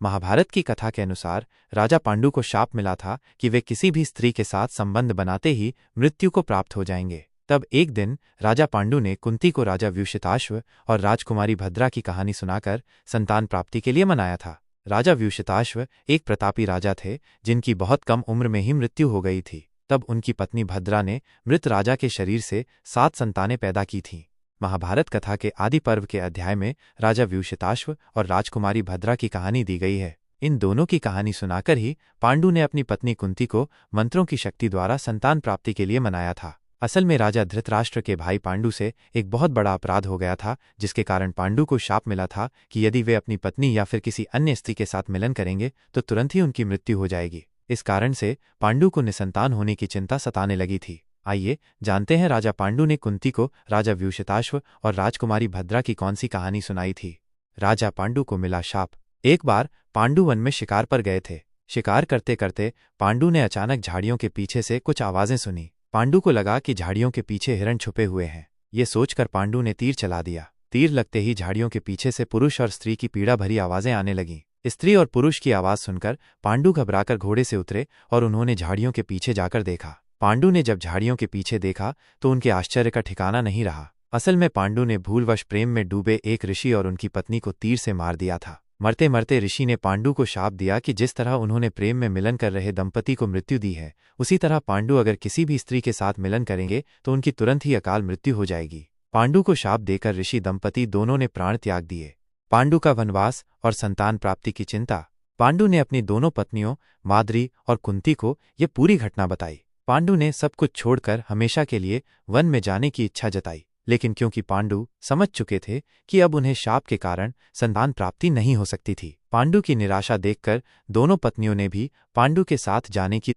महाभारत की कथा के अनुसार राजा पांडु को शाप मिला था कि वे किसी भी स्त्री के साथ संबंध बनाते ही मृत्यु को प्राप्त हो जाएंगे। तब एक दिन राजा पांडु ने कुंती को राजा व्यूषिताश्व और राजकुमारी भद्रा की कहानी सुनाकर संतान प्राप्ति के लिए मनाया था। राजा व्यूषिताश्व एक प्रतापी राजा थे जिनकी बहुत कम उम्र में ही मृत्यु हो गई थी। तब उनकी पत्नी भद्रा ने मृत राजा के शरीर से 7 संतानें पैदा की थीं। महाभारत कथा के आदि पर्व के अध्याय में राजा व्यूषिताश्व और राजकुमारी भद्रा की कहानी दी गई है। इन दोनों की कहानी सुनाकर ही पांडु ने अपनी पत्नी कुंती को मंत्रों की शक्ति द्वारा संतान प्राप्ति के लिए मनाया था। असल में राजा धृतराष्ट्र के भाई पांडु से एक बहुत बड़ा अपराध हो गया था, जिसके कारण पांडु को शाप मिला था कि यदि वे अपनी पत्नी या फिर किसी अन्य स्त्री के साथ मिलन करेंगे तो तुरंत ही उनकी मृत्यु हो जाएगी। इस कारण से पांडु को निसंतान होने की चिंता सताने लगी थी। आइए जानते हैं राजा पांडु ने कुंती को राजा व्यूषिताश्व और राजकुमारी भद्रा की कौन सी कहानी सुनाई थी। राजा पांडु को मिला शाप। एक बार पांडु वन में शिकार पर गए थे। शिकार करते करते पांडु ने अचानक झाड़ियों के पीछे से कुछ आवाजें सुनी। पांडु को लगा कि झाड़ियों के पीछे हिरण छुपे हुए हैं। ये सोचकर पांडु ने तीर चला दिया। तीर लगते ही झाड़ियों के पीछे से पुरुष और स्त्री की पीड़ा भरी आवाजें आने लगीं। स्त्री और पुरुष की आवाज सुनकर पांडु घबराकर घोड़े से उतरे और उन्होंने झाड़ियों के पीछे जाकर देखा। पांडु ने जब झाड़ियों के पीछे देखा तो उनके आश्चर्य का ठिकाना नहीं रहा। असल में पांडु ने भूलवश प्रेम में डूबे एक ऋषि और उनकी पत्नी को तीर से मार दिया था। मरते मरते ऋषि ने पांडु को शाप दिया कि जिस तरह उन्होंने प्रेम में मिलन कर रहे दंपति को मृत्यु दी है, उसी तरह पांडु अगर किसी भी स्त्री के साथ मिलन करेंगे तो उनकी तुरंत ही अकाल मृत्यु हो जाएगी। पांडु को शाप देकर ऋषि दंपति दोनों ने प्राण त्याग दिए। पांडु का वनवास और संतान प्राप्ति की चिंता। पांडु ने अपनी दोनों पत्नियों माद्री और कुंती को ये पूरी घटना बताई। पांडु ने सब कुछ छोड़कर हमेशा के लिए वन में जाने की इच्छा जताई, लेकिन क्योंकि पांडु समझ चुके थे कि अब उन्हें शाप के कारण संतान प्राप्ति नहीं हो सकती थी, पांडु की निराशा देखकर दोनों पत्नियों ने भी पांडु के साथ जाने की।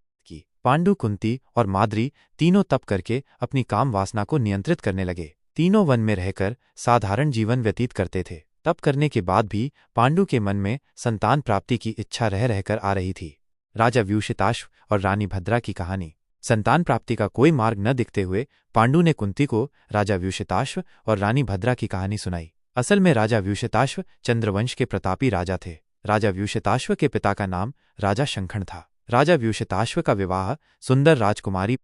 पांडु, कुंती और माद्री तीनों तप करके अपनी काम वासना को नियंत्रित करने लगे। तीनों वन में रहकर साधारण जीवन व्यतीत करते थे। तप करने के बाद भी पांडु के मन में संतान प्राप्ति की इच्छा रह रहकर आ रही थी। राजा व्यूषिताश्व और रानी भद्रा की कहानी। संतान प्राप्ति का कोई मार्ग न दिखते हुए पांडु ने कुंती को राजा व्यूषिताश्व और रानी भद्रा की कहानी सुनाई। असल में राजा व्यूषिताश्व चंद्रवंश के प्रतापी राजा थे। राजा व्यूषिताश्व के पिता का नाम राजा शंखन था। राजा व्यूषिताश्व का विवाह सुंदर राजकुमारी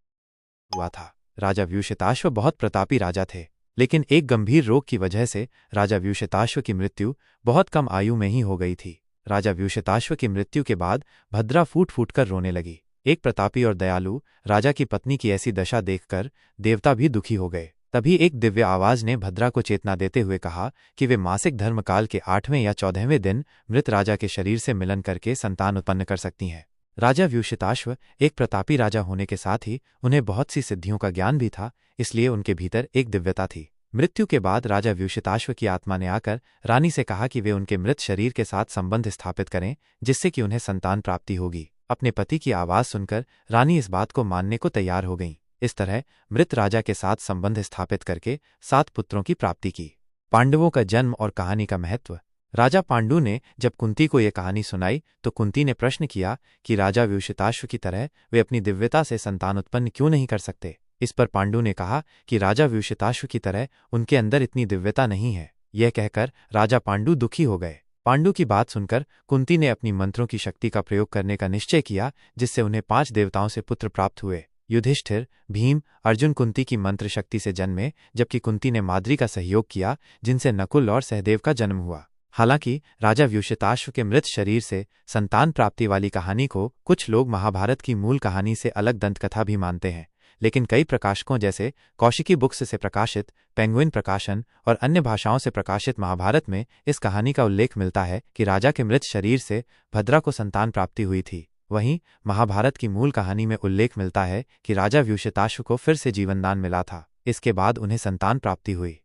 हुआ था। राजा व्यूषिताश्व बहुत प्रतापी राजा थे, लेकिन एक गंभीर रोग की वजह से राजा व्यूषिताश्व की मृत्यु बहुत कम आयु में ही हो गई थी। राजा व्यूषिताश्व की मृत्यु के बाद भद्रा फूट फूट कर रोने लगी। एक प्रतापी और दयालु राजा की पत्नी की ऐसी दशा देखकर देवता भी दुखी हो गए। तभी एक दिव्य आवाज ने भद्रा को चेतना देते हुए कहा कि वे मासिक धर्मकाल के 8वें या 14वें दिन मृत राजा के शरीर से मिलन करके संतान उत्पन्न कर सकती हैं। राजा व्यूषिताश्व एक प्रतापी राजा होने के साथ ही उन्हें बहुत सी सिद्धियों का ज्ञान भी था, इसलिए उनके भीतर एक दिव्यता थी। मृत्यु के बाद राजा व्यूषिताश्व की आत्मा ने आकर रानी से कहा कि वे उनके मृत शरीर के साथ संबंध स्थापित करें, जिससे कि उन्हें संतान प्राप्ति होगी। अपने पति की आवाज सुनकर रानी इस बात को मानने को तैयार हो गईं। इस तरह मृत राजा के साथ संबंध स्थापित करके 7 पुत्रों की प्राप्ति की। पांडवों का जन्म और कहानी का महत्व। राजा पांडु ने जब कुंती को यह कहानी सुनाई तो कुंती ने प्रश्न किया कि राजा व्यूषिताश्व की तरह वे अपनी दिव्यता से संतान उत्पन्न क्यों नहीं कर सकते। इस पर पांडु ने कहा कि राजा व्यूषिताश्व की तरह उनके अंदर इतनी दिव्यता नहीं है। यह कहकर राजा पांडु दुखी हो गए। पांडु की बात सुनकर कुंती ने अपनी मंत्रों की शक्ति का प्रयोग करने का निश्चय किया, जिससे उन्हें 5 देवताओं से पुत्र प्राप्त हुए। युधिष्ठिर, भीम, अर्जुन कुंती की मंत्र शक्ति से जन्मे, जबकि कुंती ने माद्री का सहयोग किया, जिनसे नकुल और सहदेव का जन्म हुआ। हालांकि राजा व्यूषिताश्व के मृत शरीर से संतान प्राप्ति वाली कहानी को कुछ लोग महाभारत की मूल कहानी से अलग दंतकथा भी मानते हैं, लेकिन कई प्रकाशकों जैसे कौशिकी बुक्स से प्रकाशित, पेंगुइन प्रकाशन और अन्य भाषाओं से प्रकाशित महाभारत में इस कहानी का उल्लेख मिलता है कि राजा के मृत शरीर से भद्रा को संतान प्राप्ति हुई थी। वहीं महाभारत की मूल कहानी में उल्लेख मिलता है कि राजा व्यूषिताश्व को फिर से जीवनदान मिला था। इसके बाद उन्हें संतान प्राप्ति हुई।